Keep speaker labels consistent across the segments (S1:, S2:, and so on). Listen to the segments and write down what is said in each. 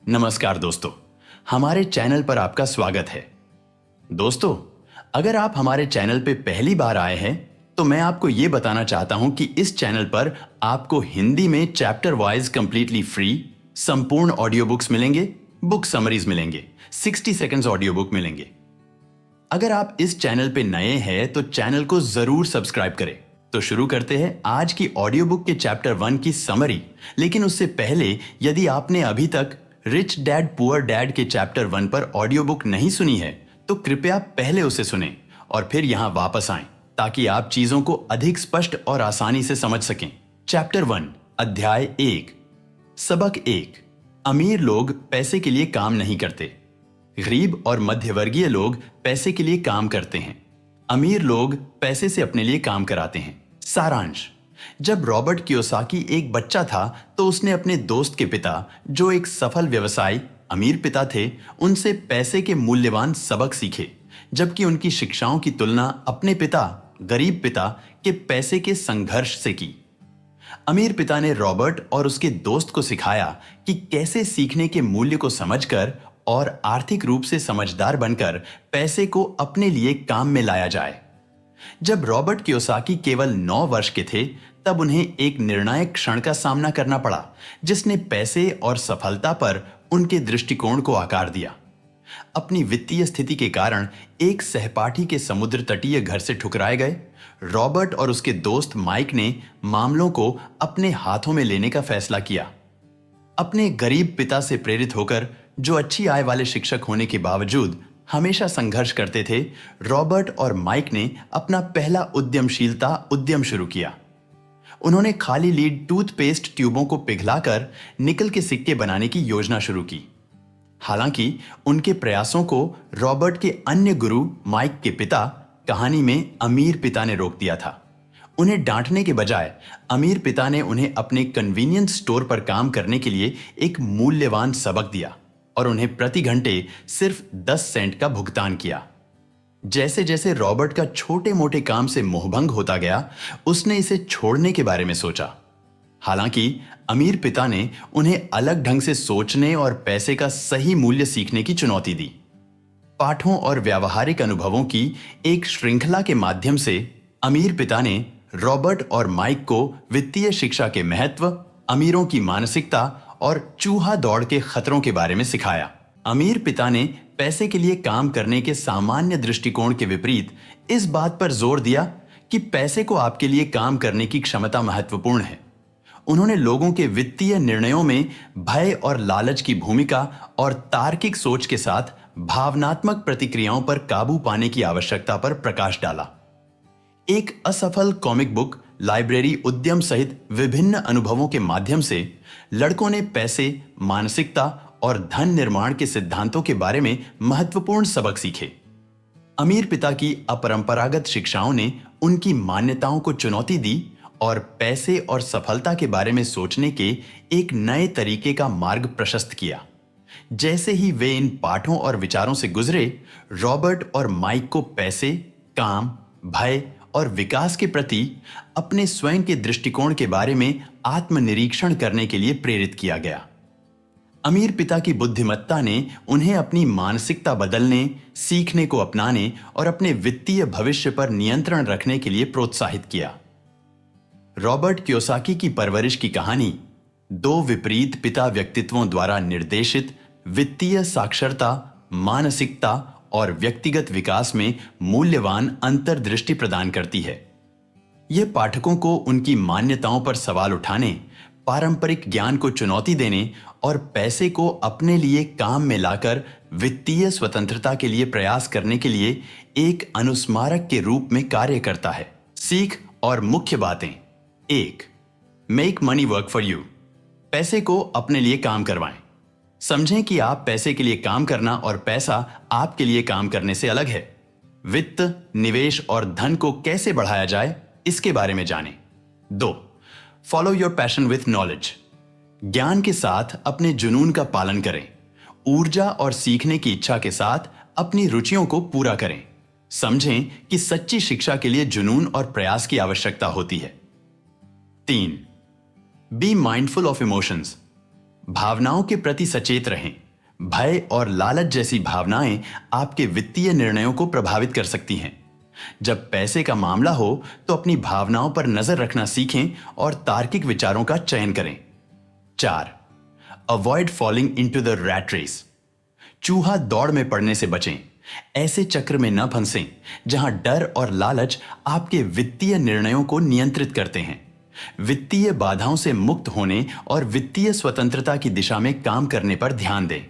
S1: नमस्कार दोस्तों, हमारे चैनल पर आपका स्वागत है। दोस्तों, अगर आप हमारे चैनल पे पहली बार आए हैं तो मैं आपको ये बताना चाहता हूं कि इस चैनल पर आपको हिंदी में चैप्टर वाइज कंप्लीटली फ्री संपूर्ण ऑडियो बुक्स मिलेंगे, बुक समरीज मिलेंगे, 60 सेकंड्स ऑडियो बुक मिलेंगे। अगर आप इस चैनल पे नए हैं तो चैनल को जरूर सब्सक्राइब करें। तो शुरू करते हैं आज की ऑडियो बुक के चैप्टर 1 की समरी। लेकिन उससे पहले यदि आपने अभी तक रिच डैड पुअर डैड के चैप्टर 1 पर ऑडियो बुक नहीं सुनी है तो कृपया पहले उसे सुनें और फिर यहां वापस आएं ताकि आप चीजों को अधिक स्पष्ट और आसानी से समझ सकें। चैप्टर 1 अध्याय 1 सबक 1 अमीर लोग पैसे के लिए काम नहीं करते। गरीब और मध्यवर्गीय लोग पैसे के लिए काम करते हैं। अमीर लोग पैसे से अपने लिए काम कराते हैं। सारांश, जब रॉबर्ट कियोसाकी एक बच्चा था तो उसने अपने दोस्त के पिता, जो एक सफल व्यवसायी अमीर पिता थे, उनसे पैसे के मूल्यवान सबक सीखे, जबकि उनकी शिक्षाओं की तुलना अपने पिता, गरीब पिता के पैसे के संघर्ष से की। अमीर पिता ने रॉबर्ट और उसके दोस्त को सिखाया कि कैसे सीखने के मूल्य को समझकर और आर्थिक रूप से समझदार बनकर पैसे को अपने लिए काम में लाया जाए। जब रॉबर्ट कियोसाकी केवल 9 वर्ष के थे तब उन्हें एक निर्णायक क्षण का सामना करना पड़ा जिसने पैसे और सफलता पर उनके दृष्टिकोण को आकार दिया। अपनी वित्तीय स्थिति के कारण एक सहपाठी के समुद्र तटीय घर से ठुकराए गए रॉबर्ट और उसके दोस्त माइक ने मामलों को अपने हाथों में लेने का फैसला किया। अपने गरीब पिता से प्रेरित होकर, जो अच्छी आय वाले शिक्षक होने के बावजूद हमेशा संघर्ष करते थे, रॉबर्ट और माइक ने अपना पहला उद्यमशीलता उद्यम शुरू किया। उन्होंने खाली लीड टूथपेस्ट ट्यूबों को पिघलाकर निकल के सिक्के बनाने की योजना शुरू की। हालांकि उनके प्रयासों को रॉबर्ट के अन्य गुरु माइक के पिता, कहानी में अमीर पिता ने रोक दिया था। उन्हें डांटने के बजाय अमीर पिता ने उन्हें अपने कन्वीनियंस स्टोर पर काम करने के लिए एक मूल्यवान सबक दिया और उन्हें प्रति घंटे सिर्फ 10 सेंट का भुगतान किया। जैसे जैसे रॉबर्ट का छोटे मोटे काम से मोहभंग होता गया, उसने इसे छोड़ने के बारे में सोचा। हालांकि अमीर पिता ने उन्हें अलग ढंग से सोचने और पैसे का सही मूल्य सीखने की चुनौती दी। पाठों और व्यावहारिक अनुभवों की एक श्रृंखला के माध्यम से अमीर पिता ने रॉबर्ट और माइक को वित्तीय शिक्षा के महत्व, अमीरों की मानसिकता और चूहा दौड़ के खतरों के बारे में सिखाया। अमीर पिता ने पैसे के लिए काम करने के सामान्य दृष्टिकोण के विपरीत इस बात पर जोर दिया कि पैसे को आपके लिए काम करने की क्षमता महत्वपूर्ण है। उन्होंने लोगों के वित्तीय निर्णयों में भय और लालच की भूमिका और तार्किक सोच के साथ भावनात्मक प्रतिक्रियाओं पर काबू पाने की आवश्यकता पर प्रकाश डाला। एक असफल कॉमिक बुक लाइब्रेरी उद्यम सहित विभिन्न अनुभवों के माध्यम से लड़कों ने पैसे, मानसिकता और धन निर्माण के सिद्धांतों के बारे में महत्वपूर्ण सबक सीखे। अमीर पिता की अपरंपरागत शिक्षाओं ने उनकी मान्यताओं को चुनौती दी और पैसे और सफलता के बारे में सोचने के एक नए तरीके का मार्ग प्रशस्त किया। जैसे ही वे इन पाठों और विचारों से गुजरे, रॉबर्ट और माइक को पैसे, काम, भय और विकास के प्रति अपने स्वयं के दृष्टिकोण के बारे में आत्मनिरीक्षण करने के लिए प्रेरित किया गया। अमीर पिता की बुद्धिमत्ता ने उन्हें अपनी मानसिकता बदलने, सीखने को अपनाने और अपने वित्तीय भविष्य पर नियंत्रण रखने के लिए प्रोत्साहित किया। रॉबर्ट कियोसाकी की परवरिश की कहानी 2 विपरीत पिता व्यक्तित्वों द्वारा निर्देशित वित्तीय साक्षरता, मानसिकता और व्यक्तिगत विकास में मूल्यवान अंतर्दृष्टि प्रदान करती है। यह पाठकों को उनकी मान्यताओं पर सवाल उठाने, पारंपरिक ज्ञान को चुनौती देने और पैसे को अपने लिए काम में लाकर वित्तीय स्वतंत्रता के लिए प्रयास करने के लिए एक अनुस्मारक के रूप में कार्य करता है। सीख और मुख्य बातें। 1. Make money work for you. पैसे को अपने लिए काम करवाएं। समझें कि आप पैसे के लिए काम करना और पैसा आपके लिए काम करने से अलग है। वित्त, निवेश और धन को कैसे बढ़ाया जाए, इसके बारे में जानें। 2. Follow your passion with knowledge. ज्ञान के साथ अपने जुनून का पालन करें। ऊर्जा और सीखने की इच्छा के साथ अपनी रुचियों को पूरा करें। समझें कि सच्ची शिक्षा के लिए जुनून और प्रयास की आवश्यकता होती है। 3. Be mindful of emotions. भावनाओं के प्रति सचेत रहें। भय और लालच जैसी भावनाएं आपके वित्तीय निर्णयों को प्रभावित कर सकती हैं। जब पैसे का मामला हो तो अपनी भावनाओं पर नजर रखना सीखें और तार्किक विचारों का चयन करें। 4. Avoid falling into the rat race. चूहा दौड़ में पड़ने से बचें। ऐसे चक्र में न फंसें जहां डर और लालच आपके वित्तीय निर्णयों को नियंत्रित करते हैं। वित्तीय बाधाओं से मुक्त होने और वित्तीय स्वतंत्रता की दिशा में काम करने पर ध्यान दें।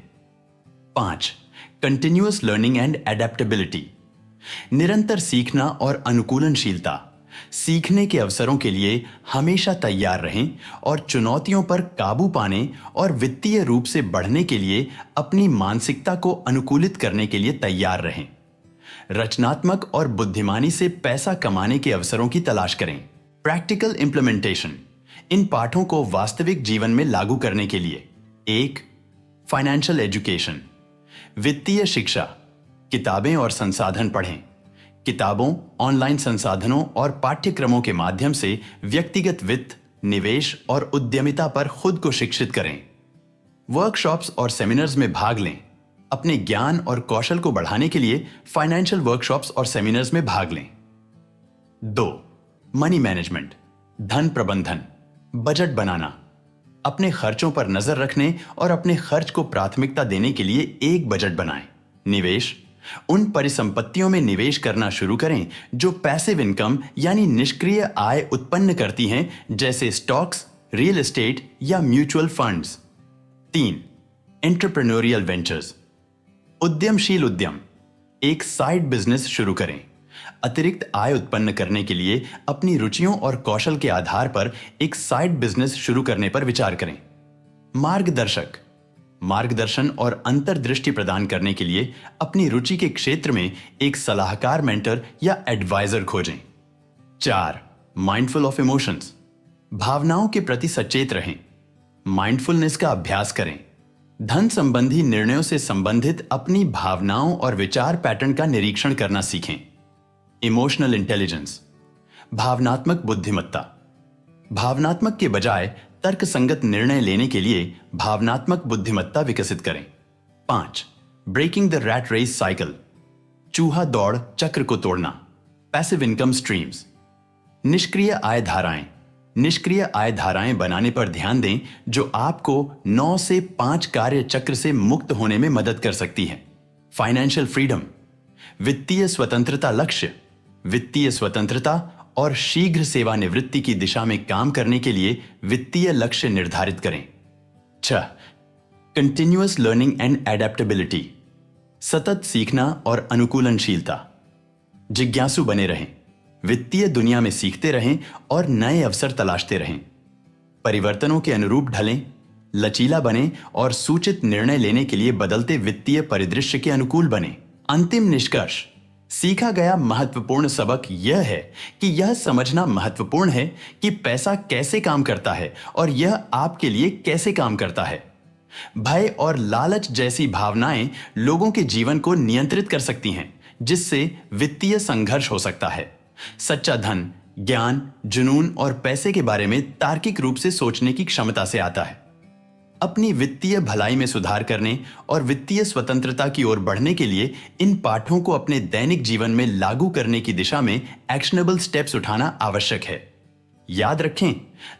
S1: 5. Continuous learning and adaptability. निरंतर सीखना और अनुकूलनशीलता। सीखने के अवसरों के लिए हमेशा तैयार रहें और चुनौतियों पर काबू पाने और वित्तीय रूप से बढ़ने के लिए अपनी मानसिकता को अनुकूलित करने के लिए तैयार रहें। रचनात्मक और बुद्धिमानी से पैसा कमाने के अवसरों की तलाश करें। Practical implementation. इन पाठों को वास्तविक जीवन में लागू करने के लिए 1. Financial education. वित्तीय शिक्षा। किताबें और संसाधन पढ़ें। किताबों, ऑनलाइन संसाधनों और पाठ्यक्रमों के माध्यम से व्यक्तिगत वित्त, निवेश और उद्यमिता पर खुद को शिक्षित करें। वर्कशॉप्स और सेमिनार्स में भाग लें। अपने ज्ञान और कौशल को बढ़ाने के लिए फाइनेंशियल वर्कशॉप्स और सेमिनार्स में भाग लें। 2. Money management. धन प्रबंधन। बजट बनाना। अपने खर्चों पर नजर रखने और अपने खर्च को प्राथमिकता देने के लिए एक बजट बनाएं। निवेश। उन परिसंपत्तियों में निवेश करना शुरू करें जो पैसिव इनकम यानी निष्क्रिय आय उत्पन्न करती हैं, जैसे स्टॉक्स, रियल एस्टेट या म्यूचुअल फंड्स। 3. Entrepreneurial ventures. उद्यमशील उद्यम। एक साइड बिजनेस शुरू करें। अतिरिक्त आय उत्पन्न करने के लिए अपनी रुचियों और कौशल के आधार पर एक साइड बिजनेस शुरू करने पर विचार करें। मार्गदर्शक। मार्गदर्शन और अंतर्दृष्टि प्रदान करने के लिए अपनी रुचि के क्षेत्र में एक सलाहकार, मेंटर या एडवाइजर खोजें। 4. Mindful of emotions. भावनाओं के प्रति सचेत रहें। माइंडफुलनेस का अभ्यास करें। धन संबंधी निर्णयों से संबंधित अपनी भावनाओं और विचार पैटर्न का निरीक्षण करना सीखें। Emotional intelligence. भावनात्मक बुद्धिमत्ता। भावनात्मक के बजाय तर्कसंगत निर्णय लेने के लिए भावनात्मक बुद्धिमत्ता विकसित करें। 5. Breaking the rat race cycle. चूहा दौड़ चक्र को तोड़ना। Passive income streams. निष्क्रिय आय धाराएं। निष्क्रिय आय धाराएं बनाने पर ध्यान दें जो आपको 9 से 5 कार्य चक्र से मुक्त होने में मदद कर सकती है। Financial freedom. वित्तीय स्वतंत्रता लक्ष्य। वित्तीय स्वतंत्रता और शीघ्र सेवानिवृत्ति की दिशा में काम करने के लिए वित्तीय लक्ष्य निर्धारित करें। 6. Continuous learning and adaptability. सतत सीखना और अनुकूलनशीलता। जिज्ञासु बने रहें। वित्तीय दुनिया में सीखते रहें और नए अवसर तलाशते रहें। परिवर्तनों के अनुरूप ढलें, लचीला बने और सूचित निर्णय लेने के लिए बदलते वित्तीय परिदृश्य के अनुकूल बने। अंतिम निष्कर्ष। सीखा गया महत्वपूर्ण सबक यह है कि यह समझना महत्वपूर्ण है कि पैसा कैसे काम करता है और यह आपके लिए कैसे काम करता है। भय और लालच जैसी भावनाएं लोगों के जीवन को नियंत्रित कर सकती हैं, जिससे वित्तीय संघर्ष हो सकता है। सच्चा धन ज्ञान, जुनून और पैसे के बारे में तार्किक रूप से सोचने की क्षमता से आता है। अपनी वित्तीय भलाई में सुधार करने और वित्तीय स्वतंत्रता की ओर बढ़ने के लिए इन पाठों को अपने दैनिक जीवन में लागू करने की दिशा में एक्शनेबल स्टेप्स उठाना आवश्यक है। याद रखें,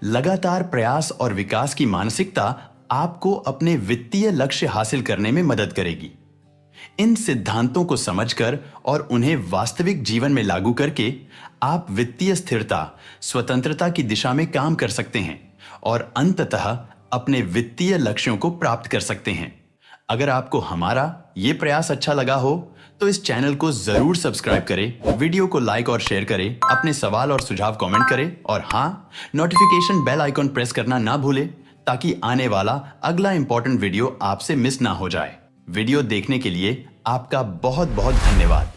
S1: लगातार प्रयास और विकास की मानसिकता आपको अपने वित्तीय लक्ष्य हासिल करने में मदद करेगी। इन सिद्धांतों को समझकर और उन्हें वास्तविक जीवन में लागू करके आप वित्तीय स्थिरता, स्वतंत्रता की दिशा में काम कर सकते हैं और अंततः अपने वित्तीय लक्ष्यों को प्राप्त कर सकते हैं। अगर आपको हमारा ये प्रयास अच्छा लगा हो तो इस चैनल को जरूर सब्सक्राइब करें, वीडियो को लाइक और शेयर करें, अपने सवाल और सुझाव कमेंट करें और हाँ, नोटिफिकेशन बेल आइकॉन प्रेस करना ना भूलें ताकि आने वाला अगला इंपॉर्टेंट वीडियो आपसे मिस ना हो जाए। वीडियो देखने के लिए आपका बहुत बहुत धन्यवाद।